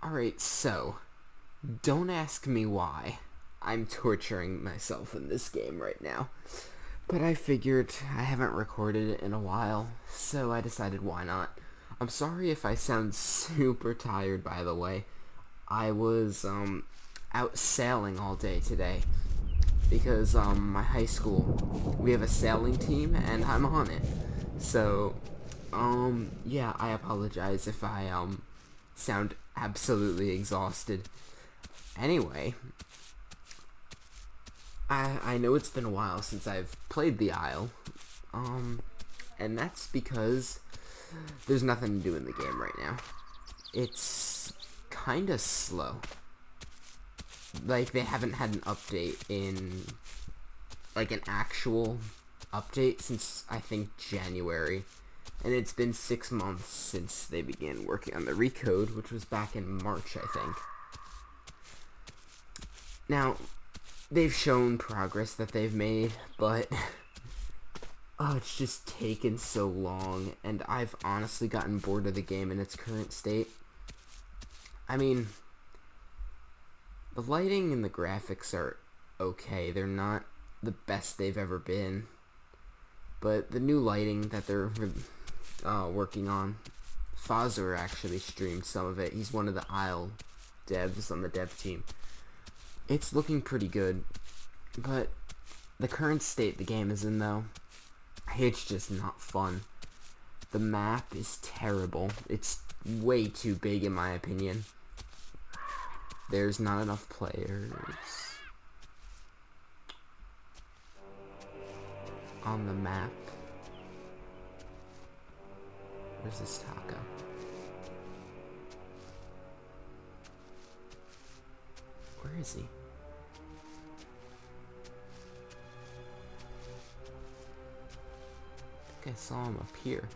Alright, so, don't ask me why I'm torturing myself in this game right now. But I figured I haven't recorded it in a while, so I decided why not. I'm sorry if I sound super tired, by the way. I was, out sailing all day today. Because, my high school, we have a sailing team, and I'm on it. So, yeah, I apologize if I, sound absolutely exhausted. Anyway, I know it's been a while since I've played the Isle, and that's because there's nothing to do in the game right now. It's kinda slow. Like, they haven't had an update in, like, an actual update since, I think, January. And it's been 6 months since they began working on the recode, which was back in March, I think. Now, they've shown progress that they've made, but oh, it's just taken so long, and I've honestly gotten bored of the game in its current state. I mean, the lighting and the graphics are okay. They're not the best they've ever been, but the new lighting that they're working on, Fazur actually streamed some of it. He's one of the Isle devs on the dev team. It's looking pretty good, but the current state the game is in, though, it's just not fun. The map is terrible. It's way too big, in my opinion. There's not enough players on the map. Where's this taco? Where is he? I think I saw him up here.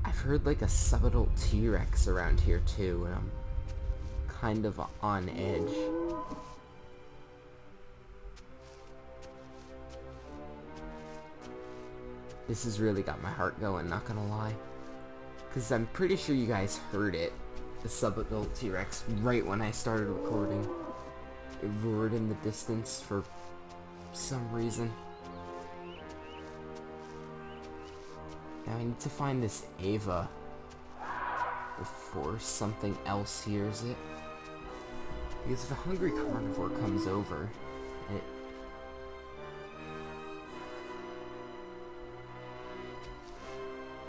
I've heard like a subadult T-Rex around here too, and I'm kind of on edge. This has really got my heart going, not gonna lie. Because I'm pretty sure you guys heard it, the subadult T-Rex, right when I started recording. It roared in the distance for some reason. Now I need to find this Ava before something else hears it. Because if a hungry carnivore comes over, and it...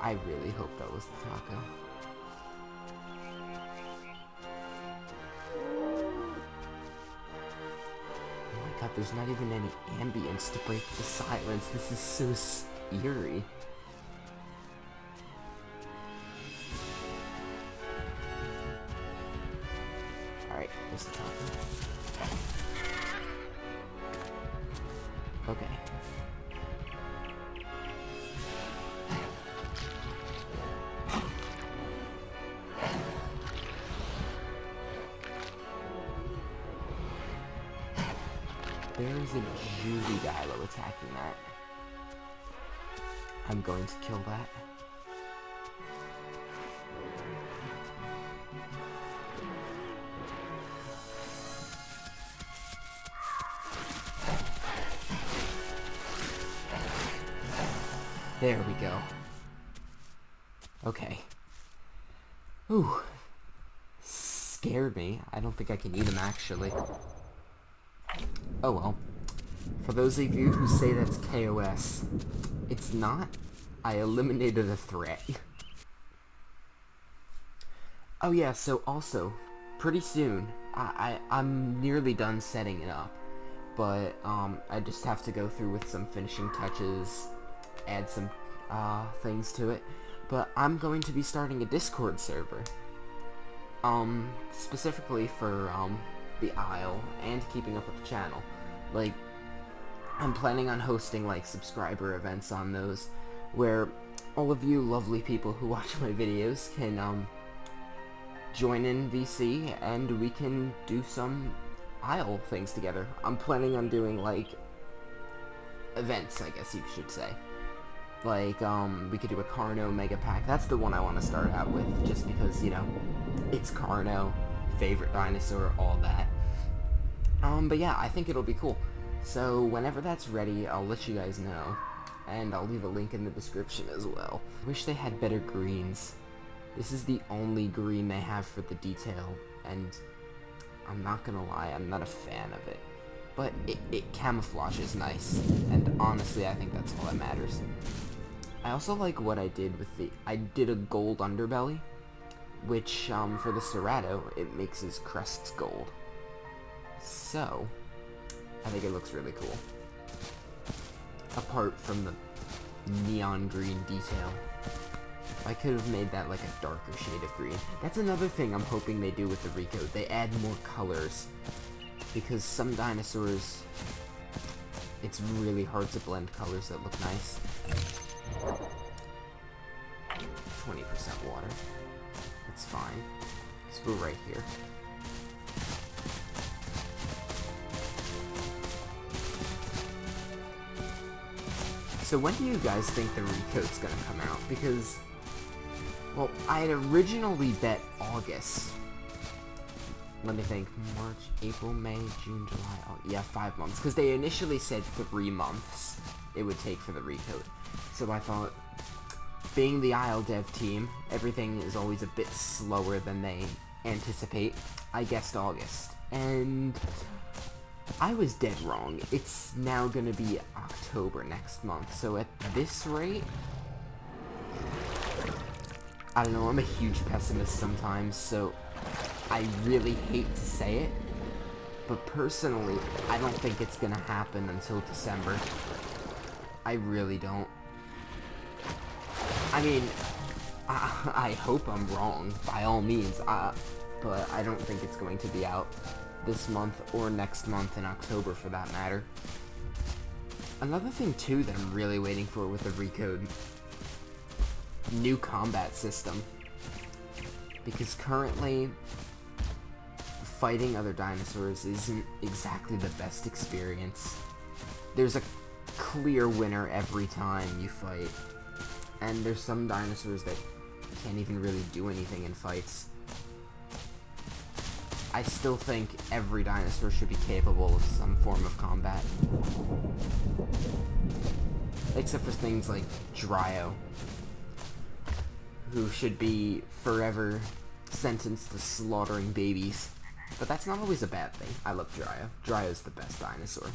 I really hope that was the taco. Oh my god, there's not even any ambience to break the silence. This is so eerie. Alright, there's the taco. Okay. There's a Judy Dilo attacking that. I'm going to kill that. There we go. Okay. Ooh. Scared me. I don't think I can eat him, actually. Oh well. For those of you who say that's KOS, it's not. I eliminated a threat. Oh yeah, so also, pretty soon, I'm nearly done setting it up. But, I just have to go through with some finishing touches, add some, things to it. But I'm going to be starting a Discord server. Specifically for, the Isle and keeping up with the channel. Like, I'm planning on hosting like subscriber events on those where all of you lovely people who watch my videos can join in VC and we can do some Isle things together. I'm planning on doing like events, I guess you should say. Like, we could do a Carno Mega Pack. That's the one I want to start out with, just because, you know, it's Carno, favorite dinosaur, all that. But yeah, I think it'll be cool. So, whenever that's ready, I'll let you guys know. And I'll leave a link in the description as well. Wish they had better greens. This is the only green they have for the detail, and I'm not gonna lie, I'm not a fan of it. But it camouflages nice, and honestly, I think that's all that matters. I also like what I did with I did a gold underbelly, which, for the Cerato, it makes his crests gold. So, I think it looks really cool. Apart from the neon green detail. I could have made that like a darker shade of green. That's another thing I'm hoping they do with the recode. They add more colors. Because some dinosaurs, it's really hard to blend colors that look nice. 20% water. That's fine. Because we're right here. So when do you guys think the recode's gonna come out? Because, well, I had originally bet August. Let me think. March, April, May, June, July. Oh, yeah, 5 months. Because they initially said 3 months it would take for the recode. So I thought, being the Isle Dev team, everything is always a bit slower than they anticipate. I guessed August. And I was dead wrong. It's now going to be October next month. So at this rate, I don't know, I'm a huge pessimist sometimes, so I really hate to say it, but personally, I don't think it's gonna happen until December. I really don't. I mean, I hope I'm wrong, by all means, but I don't think it's going to be out this month or next month in October for that matter. Another thing too that I'm really waiting for with the recode, new combat system. Because currently, fighting other dinosaurs isn't exactly the best experience. There's a clear winner every time you fight. And there's some dinosaurs that can't even really do anything in fights. I still think every dinosaur should be capable of some form of combat. Except for things like Dryo, who should be forever sentenced to slaughtering babies. But that's not always a bad thing. I love Dryo. Dryo's the best dinosaur.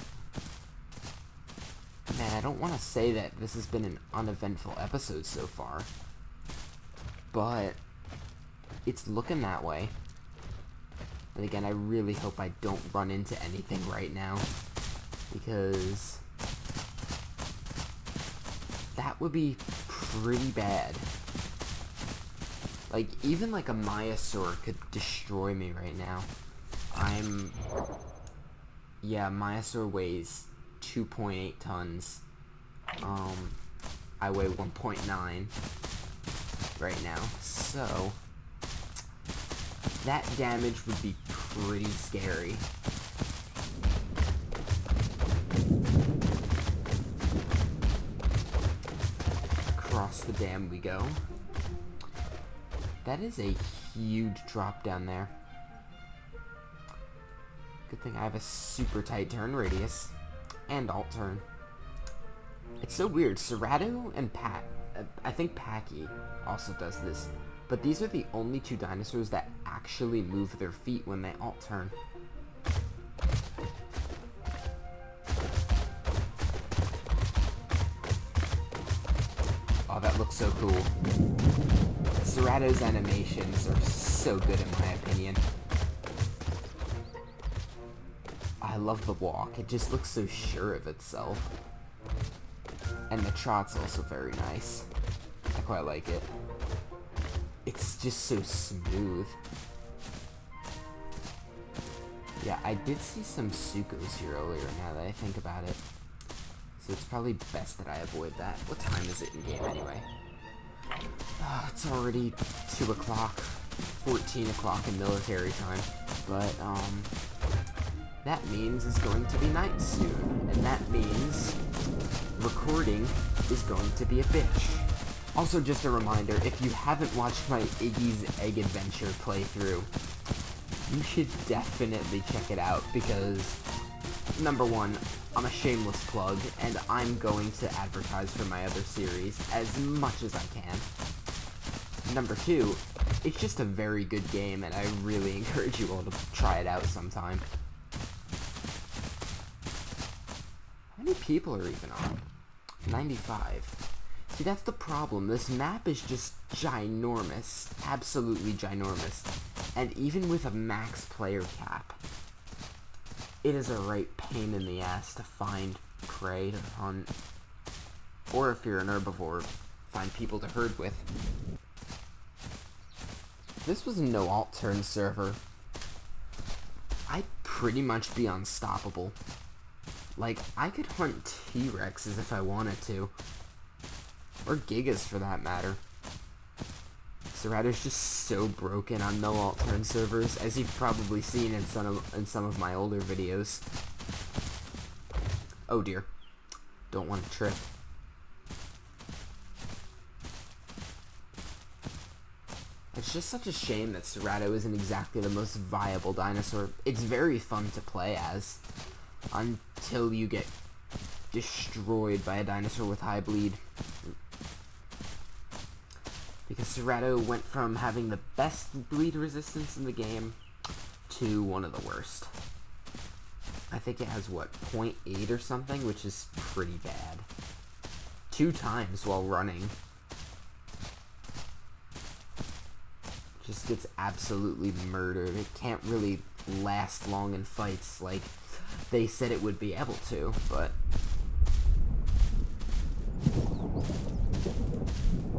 Man, I don't want to say that this has been an uneventful episode so far, but it's looking that way. And again, I really hope I don't run into anything right now, because that would be pretty bad. Like, even like a Maiasaur could destroy me right now. Yeah, Maiasaur weighs 2.8 tons. I weigh 1.9 right now, so that damage would be pretty scary. Across the dam we go. That is a huge drop down there. Good thing I have a super tight turn radius and alt turn. It's so weird. Cerato and I think Packy also does this, but these are the only two dinosaurs that actually move their feet when they alt turn. Oh, that looks so cool. Cerato's animations are so good in my opinion. I love the walk. It just looks so sure of itself. And the trot's also very nice. I quite like it. It's just so smooth. Yeah, I did see some Sukos here earlier now that I think about it. So it's probably best that I avoid that. What time is it in game anyway? Oh, it's already 2 o'clock. 14 o'clock in military time. But, that means it's going to be night soon. And that means recording is going to be a bitch. Also, just a reminder, if you haven't watched my Iggy's Egg Adventure playthrough, you should definitely check it out, because, number one, I'm a shameless plug, and I'm going to advertise for my other series as much as I can. Number two, it's just a very good game, and I really encourage you all to try it out sometime. How many people are even on? 95. See, that's the problem. This map is just ginormous. Absolutely ginormous. And even with a max player cap, it is a right pain in the ass to find prey to hunt. Or if you're an herbivore, find people to herd with. If this was a no-alt turn server, I'd pretty much be unstoppable. Like, I could hunt T-Rexes if I wanted to. Or Gigas, for that matter. Cerato's just so broken on no-alt turn servers, as you've probably seen in some of my older videos. Oh dear. Don't want to trip. It's just such a shame that Cerato isn't exactly the most viable dinosaur. It's very fun to play as, until you get destroyed by a dinosaur with high bleed. Because Cerato went from having the best bleed resistance in the game to one of the worst. I think it has, what, 0.8 or something, which is pretty bad. 2 times while running. Just gets absolutely murdered. It can't really last long in fights like they said it would be able to, but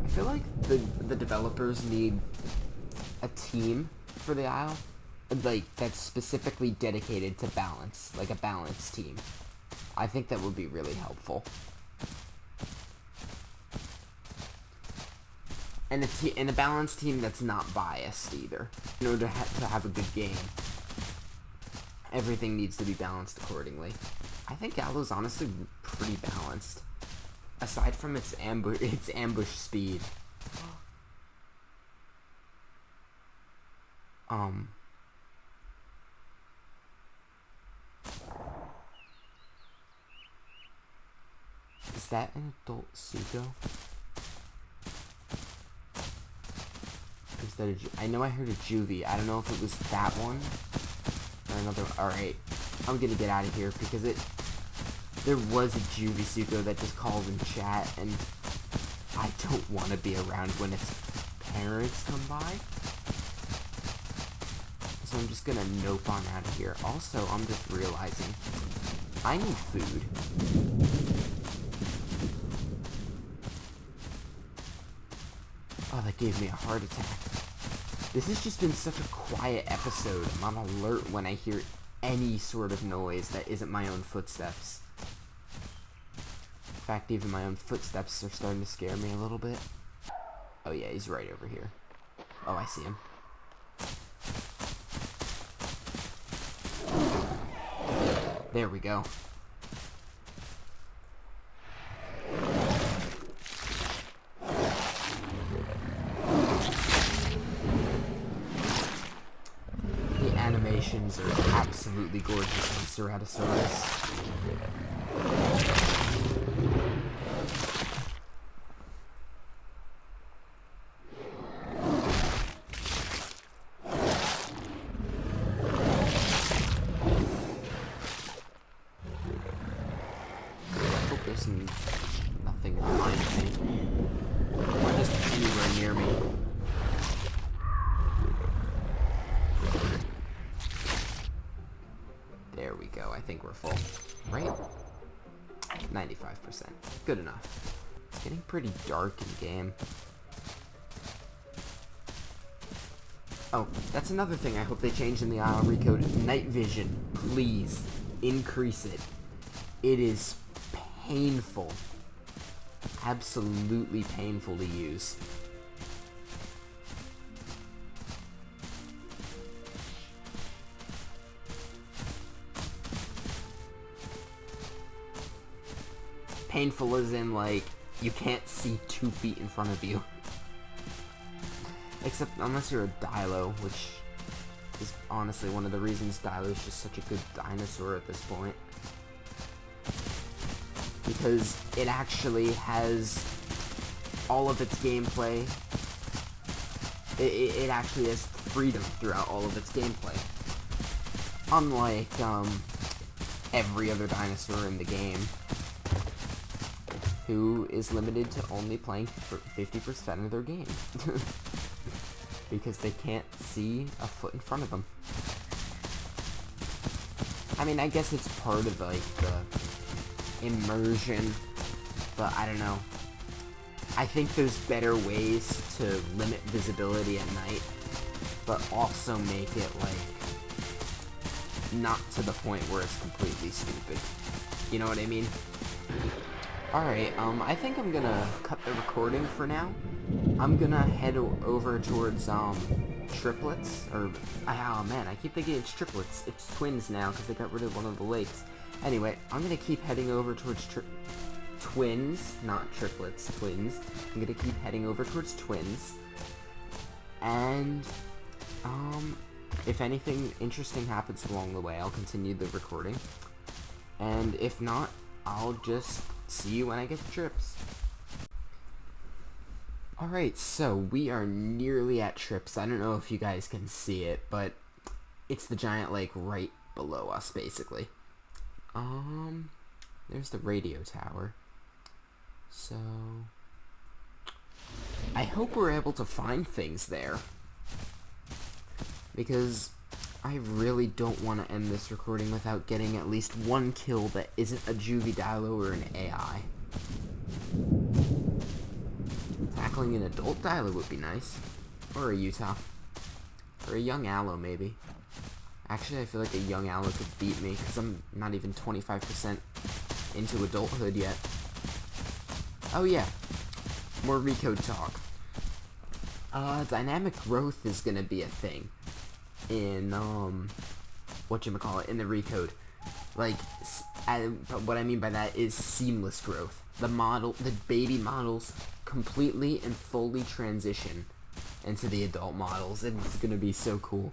I feel like the developers need a team for the Isle, like, that's specifically dedicated to balance, like a balance team. I think that would be really helpful. And a balanced team that's not biased either. In order to have a good game, everything needs to be balanced accordingly. I think Gallo's honestly pretty balanced, aside from its ambush speed. Is that an adult Sugo? Is that I know I heard a juvie. I don't know if it was that one or another. Alright, I'm gonna get out of here because there was a juvie Sugo that just called in chat, and I don't want to be around when its parents come by. So I'm just gonna nope on out of here. Also, I'm just realizing I need food. Oh, that gave me a heart attack. This has just been such a quiet episode. I'm on alert when I hear any sort of noise that isn't my own footsteps. In fact, even my own footsteps are starting to scare me a little bit. Oh yeah, he's right over here. Oh, I see him. There we go. Animations are absolutely gorgeous on Ceratosaurus. Hope there's nothing behind me, or just anywhere near me. There we go. I think we're full. Right? 95%. Good enough. It's getting pretty dark in game. Oh, that's another thing I hope they change in the Isle recode. Night vision. Please. Increase it. It is painful. Absolutely painful to use. Painful as in, like, you can't see 2 feet in front of you. Except unless you're a Dilo, which is honestly one of the reasons Dilo is just such a good dinosaur at this point. Because it actually has all of its gameplay. It actually has freedom throughout all of its gameplay. Unlike every other dinosaur in the game, who is limited to only playing for 50% of their game. Because they can't see a foot in front of them. I mean, I guess it's part of, like, the immersion, but I don't know. I think there's better ways to limit visibility at night, but also make it, like, not to the point where it's completely stupid. You know what I mean? Alright, I think I'm gonna cut the recording for now. I'm gonna head over towards, triplets, or, oh man, I keep thinking it's triplets. It's twins now, because they got rid of one of the lakes. Anyway, I'm gonna keep heading over towards twins, not triplets, twins. I'm gonna keep heading over towards twins. And, if anything interesting happens along the way, I'll continue the recording. And if not, I'll just see you when I get to trips. Alright, so we are nearly at trips. I don't know if you guys can see it, but it's the giant lake right below us, basically. There's the radio tower. So, I hope we're able to find things there. Because I really don't want to end this recording without getting at least one kill that isn't a Juvidilo or an AI. Tackling an adult Dilo would be nice. Or a Utah. Or a young Aloe, maybe. Actually, I feel like a young Aloe could beat me, because I'm not even 25% into adulthood yet. Oh yeah. More recode talk. Dynamic growth is gonna be a thing. In, whatchamacallit, in the recode. Like, but what I mean by that is seamless growth. The baby models completely and fully transition into the adult models, and it's gonna be so cool.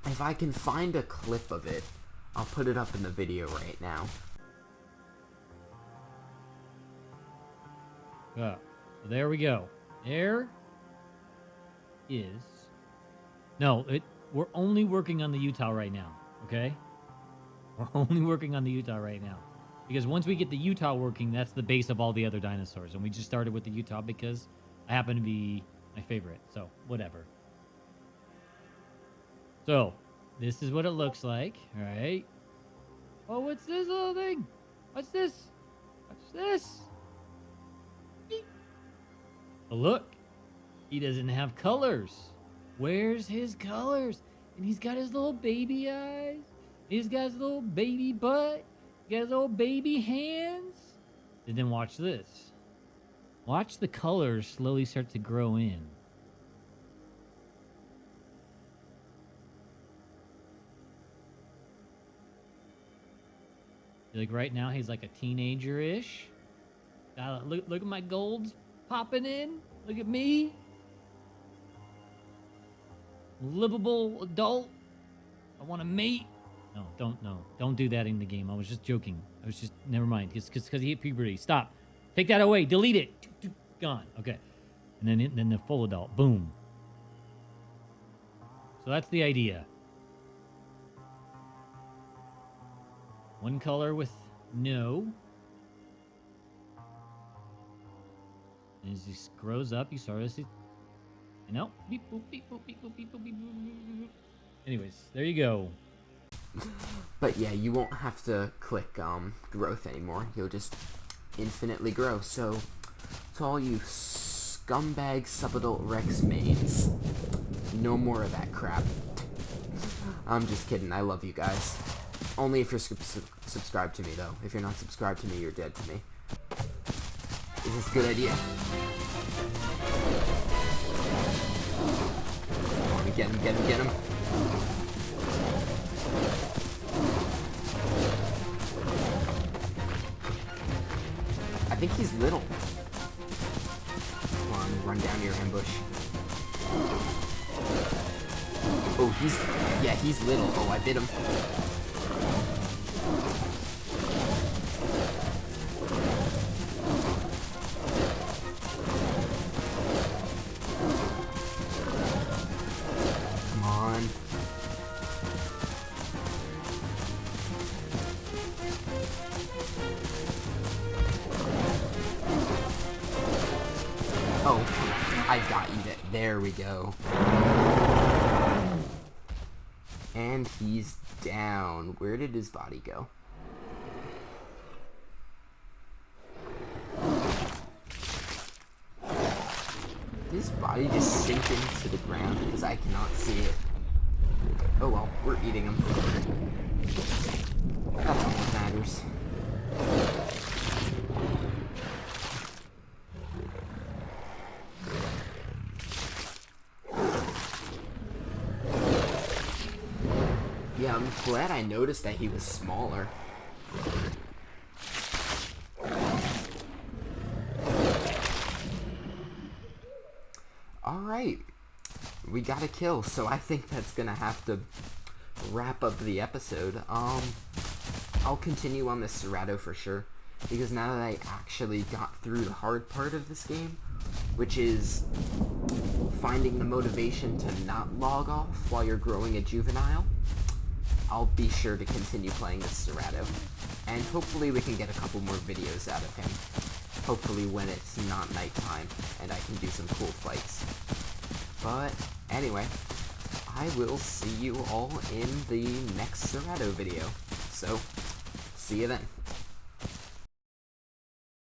If I can find a clip of it, I'll put it up in the video right now. Oh, so there we go. There is... No, we're only working on the Utah right now, okay? We're only working on the Utah right now. Because once we get the Utah working, that's the base of all the other dinosaurs. And we just started with the Utah because I happen to be my favorite. So, whatever. So, this is what it looks like, alright? Oh, what's this little thing? What's this? What's this? Oh, look. He doesn't have colors. Where's his colors? And he's got his little baby eyes. He's got his little baby butt. He got his little baby hands. And then watch this. Watch the colors slowly start to grow in. Like right now, he's like a teenager-ish. Look at my golds popping in. Look at me. Livable adult. I want to mate. No, don't do that in the game. I was just joking. Never mind. Because he hit puberty. Stop. Take that away. Delete it. Gone. Okay. And then the full adult. Boom. So that's the idea. One color with no. And as he grows up, you start to see, you know, beep, boop, beep, boop, beep, boop, beep, boop, beep, boop, beep, boop. Anyways, there you go. But yeah, you won't have to click growth anymore. You'll just infinitely grow. So to all you scumbag subadult Rex mains, no more of that crap. I'm just kidding. I love you guys. Only if you're subscribed to me, though. If you're not subscribed to me, you're dead to me. Is this a good idea? Come on, get him. I think he's little. Come on, run down your ambush. Oh, he's little. Oh, I bit him. Come on. Oh, I got you. There we go. And he's down. Where did his body go? Did his body just sink into the ground because I cannot see it? Oh well, we're eating him. That's all that matters. Yeah, I'm glad I noticed that he was smaller. Alright, we got a kill, so I think that's gonna have to wrap up the episode. I'll continue on the Cerato for sure, because now that I actually got through the hard part of this game, which is finding the motivation to not log off while you're growing a juvenile, I'll be sure to continue playing this Cerato, and hopefully we can get a couple more videos out of him. Hopefully when it's not nighttime, and I can do some cool fights. But, anyway, I will see you all in the next Cerato video. So, see you then.